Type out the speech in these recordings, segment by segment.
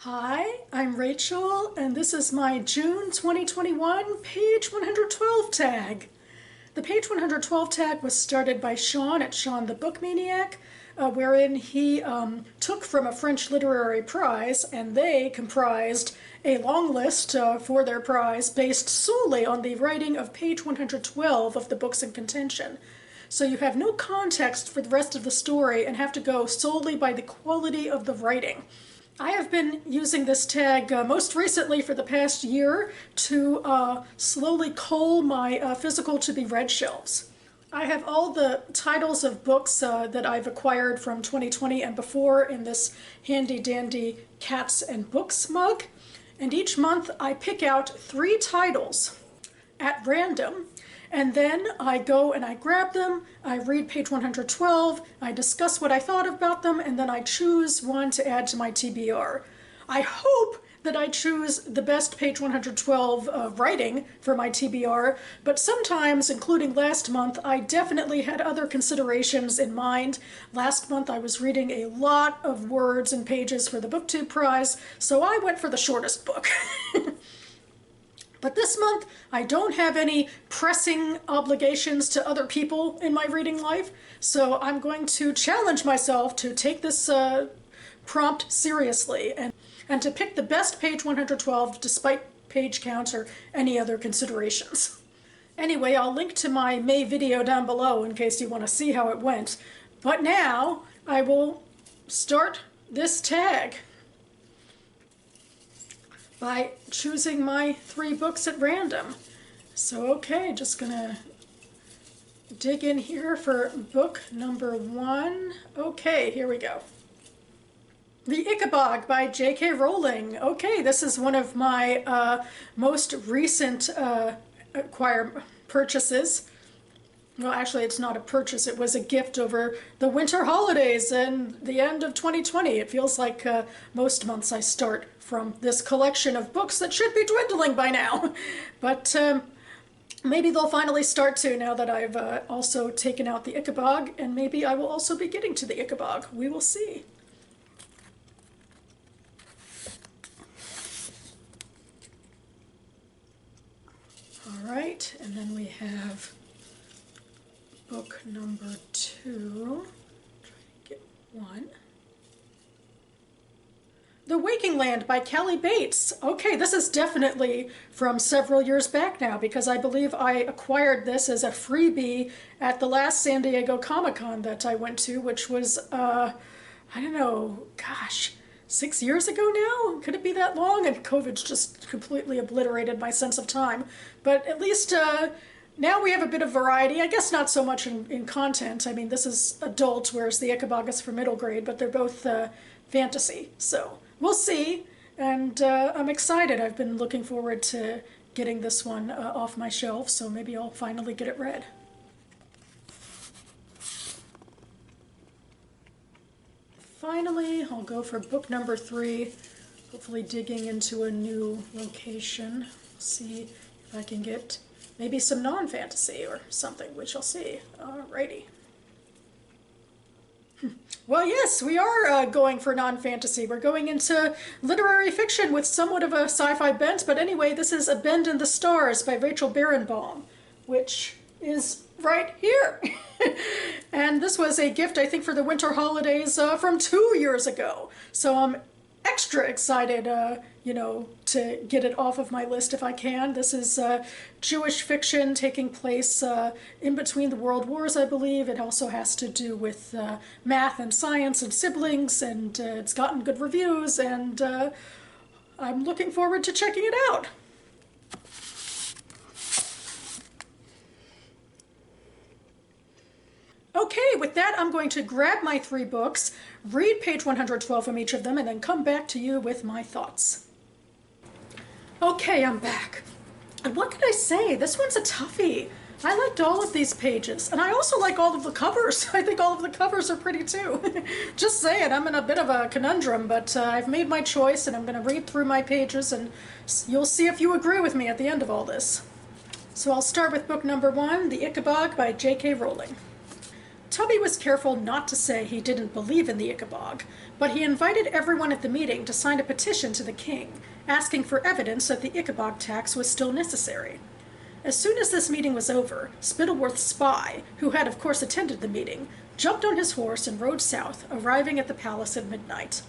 Hi, I'm Rachel, and this is my June 2021 page 112 tag. The page 112 tag was started by Sean at Sean the Book Maniac, wherein he took from a French literary prize, and they comprised a long list for their prize based solely on the writing of page 112 of the books in contention. So you have no context for the rest of the story and have to go solely by the quality of the writing. I have been using this tag most recently for the past year to slowly cull my physical to be read shelves. I have all the titles of books that I've acquired from 2020 and before in this handy dandy Cats and Books mug. And each month I pick out 3 titles at random, and then I go and I grab them, I read page 112, I discuss what I thought about them, and then I choose one to add to my TBR. I hope that I choose the best page 112 writing for my TBR, but sometimes, including last month, I definitely had other considerations in mind. Last month I was reading a lot of words and pages for the BookTube prize, so I went for the shortest book. But this month, I don't have any pressing obligations to other people in my reading life, so I'm going to challenge myself to take this prompt seriously and to pick the best page 112 despite page count or any other considerations. Anyway, I'll link to my May video down below in case you want to see how it went. But now, I will start this tag by choosing my 3 books at random. So okay, just gonna dig in here for book number 1. Okay, here we go. The Ichabod by J.K. Rowling. Okay, this is one of my most recent purchases. Well, actually, it's not a purchase. It was a gift over the winter holidays and the end of 2020. It feels like most months I start from this collection of books that should be dwindling by now. But maybe they'll finally start to now that I've also taken out the Ichabod, and maybe I will also be getting to the Ichabod. We will see. All right, and then we have book number 2. Try to get 1. The Waking Land by Kelly Bates. Okay, this is definitely from several years back now because I believe I acquired this as a freebie at the last San Diego Comic-Con that I went to, which was, I don't know, gosh, 6 years ago now? Could it be that long? And COVID's just completely obliterated my sense of time. But at least now we have a bit of variety. I guess not so much in content. I mean, this is adult, whereas the Ichabod is for middle grade, but they're both fantasy. So we'll see. And I'm excited. I've been looking forward to getting this one off my shelf, so maybe I'll finally get it read. Finally, I'll go for book number 3, hopefully digging into a new location. See if I can get maybe some non-fantasy or something, we shall see. Alrighty. Well, yes, we are going for non-fantasy. We're going into literary fiction with somewhat of a sci-fi bent, but anyway, this is A Bend in the Stars by Rachel Barenbaum, which is right here. And this was a gift, I think, for the winter holidays from 2 years ago. So I'm extra excited, to get it off of my list if I can. This is Jewish fiction taking place in between the world wars, I believe. It also has to do with math and science and siblings, and it's gotten good reviews, and I'm looking forward to checking it out. Okay, with that, I'm going to grab my 3 books, read page 112 from each of them, and then come back to you with my thoughts. Okay, I'm back. And what can I say? This one's a toughie. I liked all of these pages, and I also like all of the covers. I think all of the covers are pretty too. Just saying, I'm in a bit of a conundrum, but I've made my choice, and I'm going to read through my pages, and you'll see if you agree with me at the end of all this. So I'll start with book number 1, The Ichabod by J.K. Rowling. Tubby was careful not to say he didn't believe in the Ichabod, but he invited everyone at the meeting to sign a petition to the king, asking for evidence that the Ichabod tax was still necessary. As soon as this meeting was over, Spittleworth's spy, who had of course attended the meeting, jumped on his horse and rode south, arriving at the palace at midnight.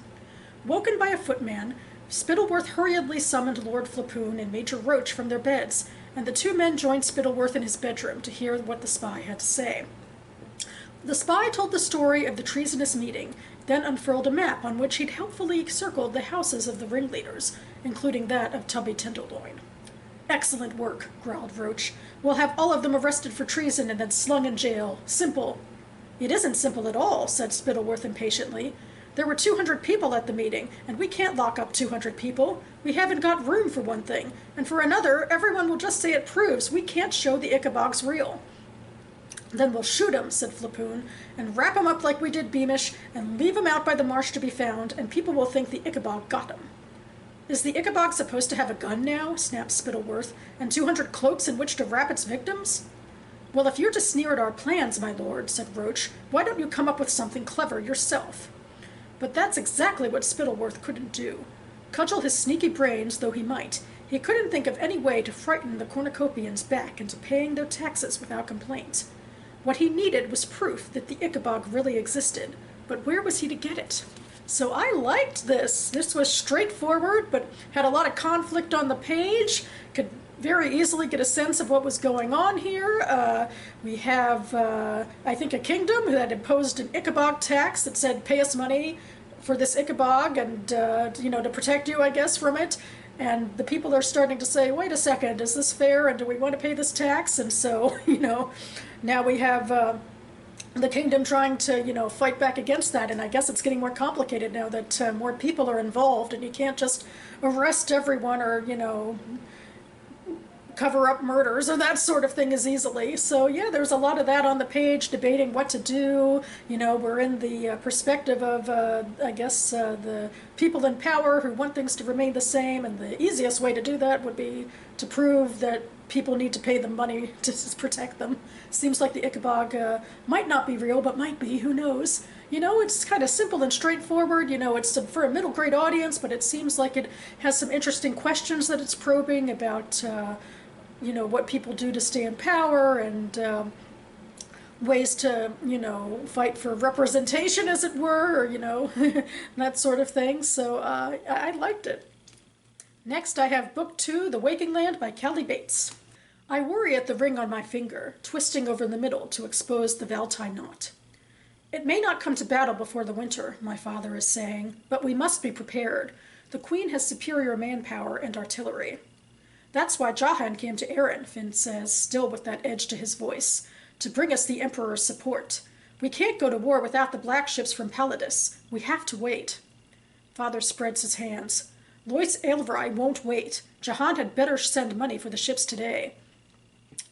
Woken by a footman, Spittleworth hurriedly summoned Lord Flapoon and Major Roach from their beds, and the two men joined Spittleworth in his bedroom to hear what the spy had to say. The spy told the story of the treasonous meeting, then unfurled a map on which he'd helpfully circled the houses of the ringleaders, including that of Tubby Tenderloin. "Excellent work," growled Roach. "We'll have all of them arrested for treason and then slung in jail. Simple." "It isn't simple at all," said Spittleworth impatiently. "There were 200 people at the meeting, and we can't lock up 200 people. We haven't got room for one thing, and for another, everyone will just say it proves we can't show the Ichabod's real." "Then we'll shoot 'em," said Flapoon, "and wrap 'em up like we did Beamish, and leave 'em out by the marsh to be found, and people will think the Ichabod got 'em." "Is the Ichabod supposed to have a gun now?" snapped Spittleworth, "and 200 cloaks in which to wrap its victims?" "Well, if you're to sneer at our plans, my lord," said Roach, "why don't you come up with something clever yourself?" But that's exactly what Spittleworth couldn't do. Cudgel his sneaky brains though he might, he couldn't think of any way to frighten the cornucopians back into paying their taxes without complaint. What he needed was proof that the Ichabod really existed, but where was he to get it? So I liked this. This was straightforward, but had a lot of conflict on the page. Could very easily get a sense of what was going on here. We have, I think, a kingdom that imposed an Ichabod tax that said, pay us money for this Ichabod and, to protect you, I guess, from it. And the people are starting to say, wait a second, is this fair? And do we want to pay this tax? And so, now we have the kingdom trying to, fight back against that. And I guess it's getting more complicated now that more people are involved and you can't just arrest everyone or, cover up murders or that sort of thing as easily. So yeah, there's a lot of that on the page, debating what to do. We're in the perspective of, the people in power who want things to remain the same, and the easiest way to do that would be to prove that people need to pay them money to protect them. Seems like the Ichabod might not be real, but might be, who knows. It's kind of simple and straightforward. It's for a middle grade audience, but it seems like it has some interesting questions that it's probing about what people do to stay in power and ways to, fight for representation, as it were, or, that sort of thing. So I liked it. Next, I have Book 2, The Waking Land by Callie Bates. I worry at the ring on my finger, twisting over in the middle to expose the Valentine knot. It may not come to battle before the winter, my father is saying, but we must be prepared. The Queen has superior manpower and artillery. That's why Jahan came to Erin, Finn says, still with that edge to his voice, to bring us the Emperor's support. We can't go to war without the black ships from Palladis. We have to wait. Father spreads his hands. Lois Aelvrai won't wait. Jahan had better send money for the ships today.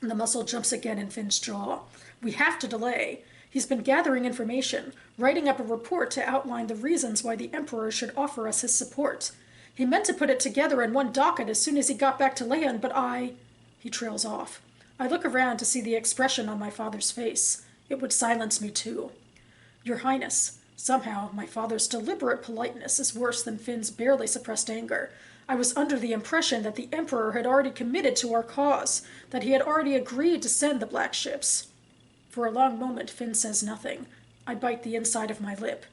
The muscle jumps again in Finn's jaw. We have to delay. He's been gathering information, writing up a report to outline the reasons why the Emperor should offer us his support. He meant to put it together in one docket as soon as he got back to land, but He trails off. I look around to see the expression on my father's face. It would silence me too. Your Highness. Somehow, my father's deliberate politeness is worse than Finn's barely suppressed anger. I was under the impression that the Emperor had already committed to our cause, that he had already agreed to send the black ships. For a long moment, Finn says nothing. I bite the inside of my lip.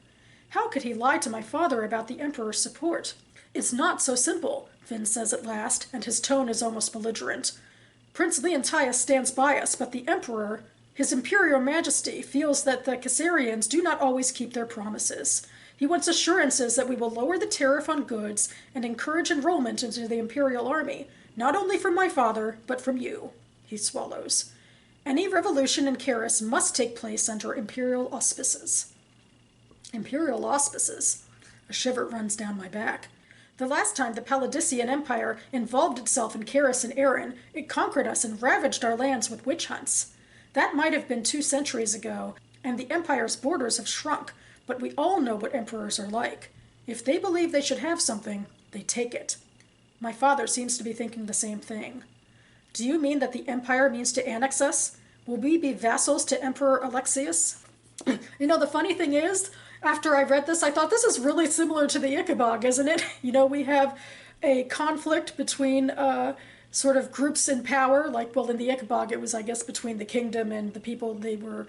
How could he lie to my father about the Emperor's support? It's not so simple, Finn says at last, and his tone is almost belligerent. Prince Leontius stands by us, but the Emperor, His Imperial Majesty, feels that the Caesarians do not always keep their promises. He wants assurances that we will lower the tariff on goods and encourage enrollment into the Imperial Army, not only from my father, but from you. He swallows. Any revolution in Caris must take place under Imperial auspices. Imperial auspices? A shiver runs down my back. The last time the Palladician Empire involved itself in Caris and Erin, it conquered us and ravaged our lands with witch hunts. That might have been 2 centuries ago, and the Empire's borders have shrunk, but we all know what emperors are like. If they believe they should have something, they take it. My father seems to be thinking the same thing. Do you mean that the Empire means to annex us? Will we be vassals to Emperor Alexius? You know, the funny thing is, after I read this, I thought this is really similar to the Ichabod, isn't it? You know, we have a conflict between sort of groups in power. Like, well, in the Ichabod, it was, I guess, between the kingdom and the people they were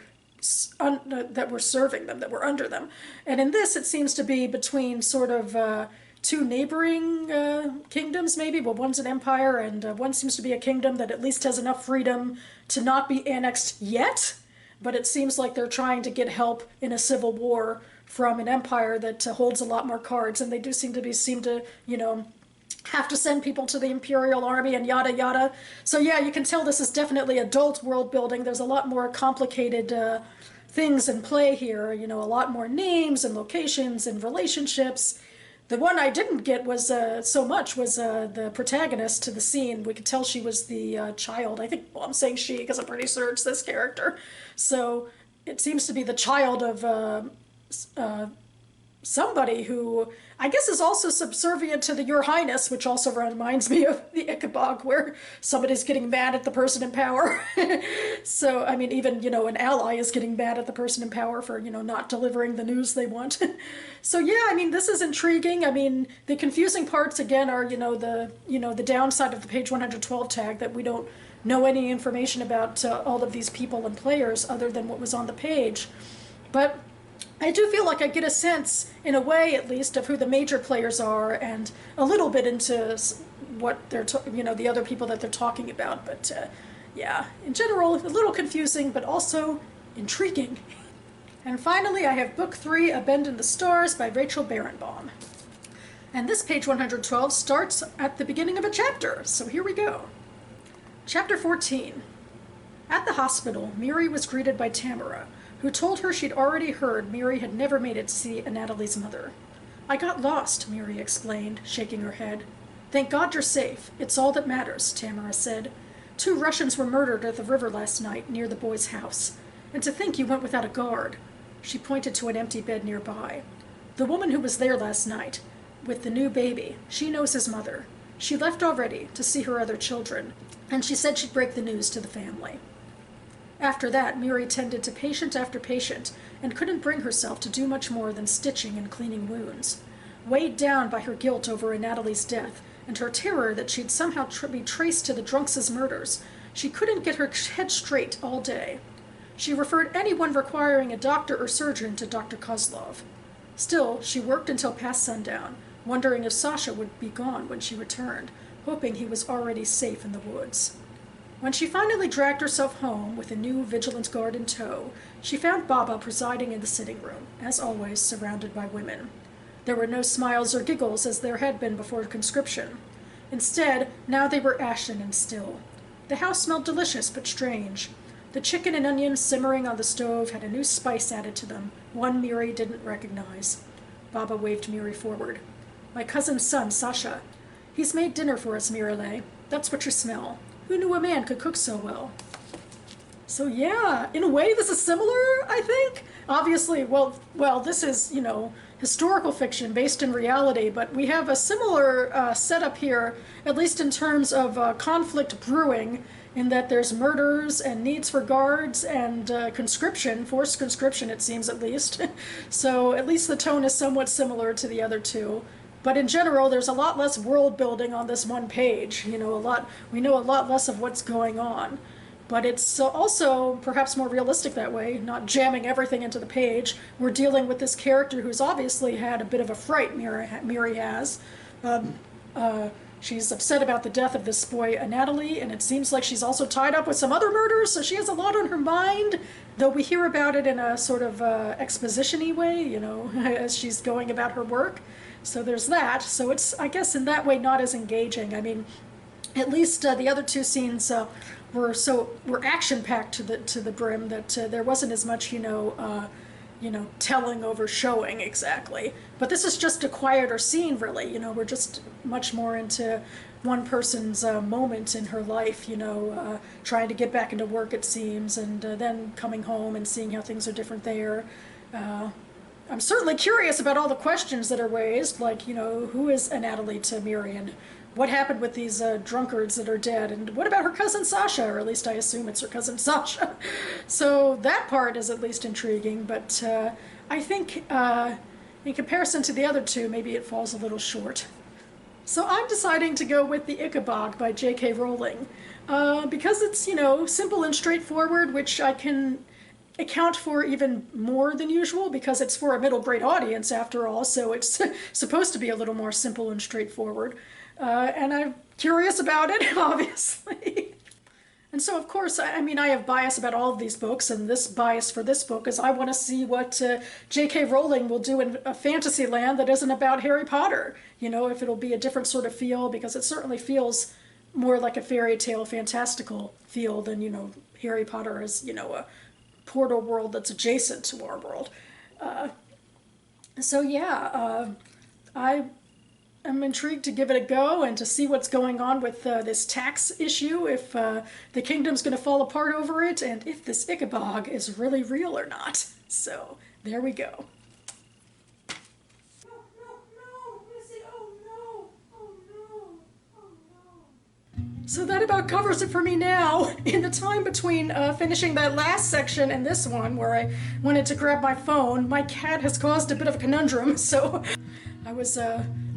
that were serving them, that were under them. And in this, it seems to be between sort of two neighboring kingdoms, maybe. Well, one's an empire, and one seems to be a kingdom that at least has enough freedom to not be annexed yet. But it seems like they're trying to get help in a civil war from an empire that holds a lot more cards, and they do seem to you know, have to send people to the Imperial Army and yada yada. So yeah, you can tell this is definitely adult world building. There's a lot more complicated things in play here. You know, a lot more names and locations and relationships. The one I didn't get was so much was the protagonist to the scene. We could tell she was the child. I think, well, I'm saying she because I'm pretty sure it's this character. So it seems to be the child of somebody who I guess is also subservient to the Your Highness, which also reminds me of the Ichabod, where somebody's getting mad at the person in power. So, I mean, even, you know, an ally is getting mad at the person in power for, you know, not delivering the news they want. So, yeah, I mean, this is intriguing. I mean, the confusing parts, again, are, the downside of the page 112 tag, that we don't know any information about all of these people and players other than what was on the page. But I do feel like I get a sense, in a way at least, of who the major players are, and a little bit into what they're, the other people that they're talking about. But yeah, in general, a little confusing, but also intriguing. And finally, I have Book 3, A Bend in the Stars by Rachel Barenbaum. And this page 112 starts at the beginning of a chapter, so here we go. Chapter 14. At the hospital, Miri was greeted by Tamara, who told her she'd already heard Miri had never made it to see Natalie's mother. "I got lost," Miri explained, shaking her head. "Thank God you're safe. It's all that matters," Tamara said. "2 Russians were murdered at the river last night, near the boy's house. And to think you went without a guard." She pointed to an empty bed nearby. "The woman who was there last night, with the new baby, she knows his mother. She left already, to see her other children, and she said she'd break the news to the family." After that, Miri tended to patient after patient, and couldn't bring herself to do much more than stitching and cleaning wounds. Weighed down by her guilt over Natalie's death, and her terror that she'd somehow be traced to the Drunks' murders, she couldn't get her head straight all day. She referred anyone requiring a doctor or surgeon to Dr. Kozlov. Still, she worked until past sundown, wondering if Sasha would be gone when she returned, hoping he was already safe in the woods. When she finally dragged herself home, with a new vigilant guard in tow, she found Baba presiding in the sitting room, as always surrounded by women. There were no smiles or giggles as there had been before conscription. Instead, now they were ashen and still. The house smelled delicious but strange. The chicken and onions simmering on the stove had a new spice added to them, one Miri didn't recognize. Baba waved Miri forward. "My cousin's son, Sasha. He's made dinner for us, Mirile. That's what you smell. Who knew a man could cook so well?" So yeah, in a way this is similar, I think. Obviously, well, this is, historical fiction based in reality, but we have a similar setup here, at least in terms of conflict brewing, in that there's murders and needs for guards and conscription, forced conscription it seems at least. So at least the tone is somewhat similar to the other two. But in general, there's a lot less world building on this one page. We know a lot less of what's going on. But it's also perhaps more realistic that way, not jamming everything into the page. We're dealing with this character who's obviously had a bit of a fright, Miri has. She's upset about the death of this boy, Natalie, and it seems like she's also tied up with some other murders, so she has a lot on her mind, though we hear about it in a sort of exposition-y way, as she's going about her work. So there's that. So it's, I guess, in that way, not as engaging. I mean, at least the other two scenes were action-packed to the brim that there wasn't as much, telling over showing exactly. But this is just a quieter scene, really. We're just much more into one person's moment in her life, trying to get back into work, it seems, and then coming home and seeing how things are different there. I'm certainly curious about all the questions that are raised, like, who is Natalie to Miri, and what happened with these drunkards that are dead, and what about her cousin Sasha, or at least I assume it's her cousin Sasha. So that part is at least intriguing, but I think in comparison to the other two, maybe it falls a little short. So I'm deciding to go with the Ichabod by J.K. Rowling because it's, you know, simple and straightforward, which I can account for even more than usual because it's for a middle grade audience after all, so it's supposed to be a little more simple and straightforward. And I'm curious about it, obviously. And so, of course, I mean, I have bias about all of these books, and this bias for this book is I want to see what J.K. Rowling will do in a fantasy land that isn't about Harry Potter. You know, if it'll be a different sort of feel, because it certainly feels more like a fairy tale, fantastical feel than, you know, Harry Potter is, you know, a portal world that's adjacent to our world. So yeah, I'm intrigued to give it a go and to see what's going on with this tax issue, if the kingdom's going to fall apart over it, and if this Ichabod is really real or not. So, there we go. So that about covers it for me now. In the time between finishing that last section and this one, where I wanted to grab my phone, my cat has caused a bit of a conundrum, so I was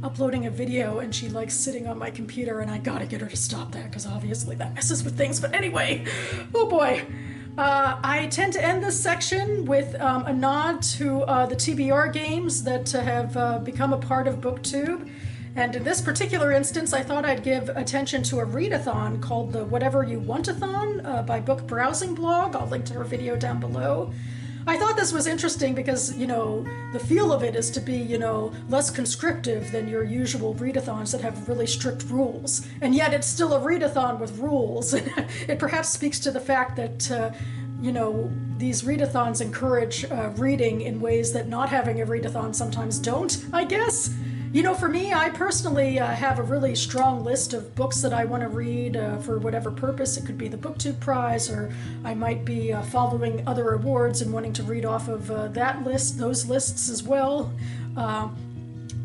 uploading a video and she likes sitting on my computer, and I gotta get her to stop that because obviously that messes with things. But anyway, oh boy. I tend to end this section with a nod to the TBR games that have become a part of BookTube. And in this particular instance, I thought I'd give attention to a readathon called the Whatever You Want-a-thon by Book Browsing Blog. I'll link to her video down below. I thought this was interesting because, you know, the feel of it is to be, you know, less conscriptive than your usual readathons that have really strict rules. And yet it's still a readathon with rules. It perhaps speaks to the fact that, you know, these readathons encourage reading in ways that not having a readathon sometimes don't, I guess. You know, for me, I personally have a really strong list of books that I want to read for whatever purpose. It could be the BookTube prize, or I might be following other awards and wanting to read off of that list, those lists as well,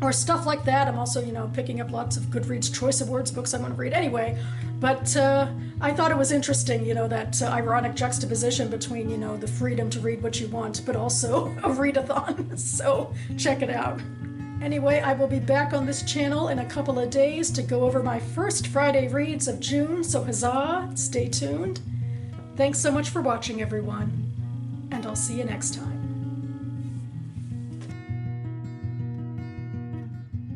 or stuff like that. I'm also, you know, picking up lots of Goodreads Choice Awards books I want to read anyway. But I thought it was interesting, you know, that ironic juxtaposition between, you know, the freedom to read what you want, but also a readathon. So check it out. Anyway, I will be back on this channel in a couple of days to go over my first Friday reads of June, so huzzah, stay tuned. Thanks so much for watching, everyone, and I'll see you next time.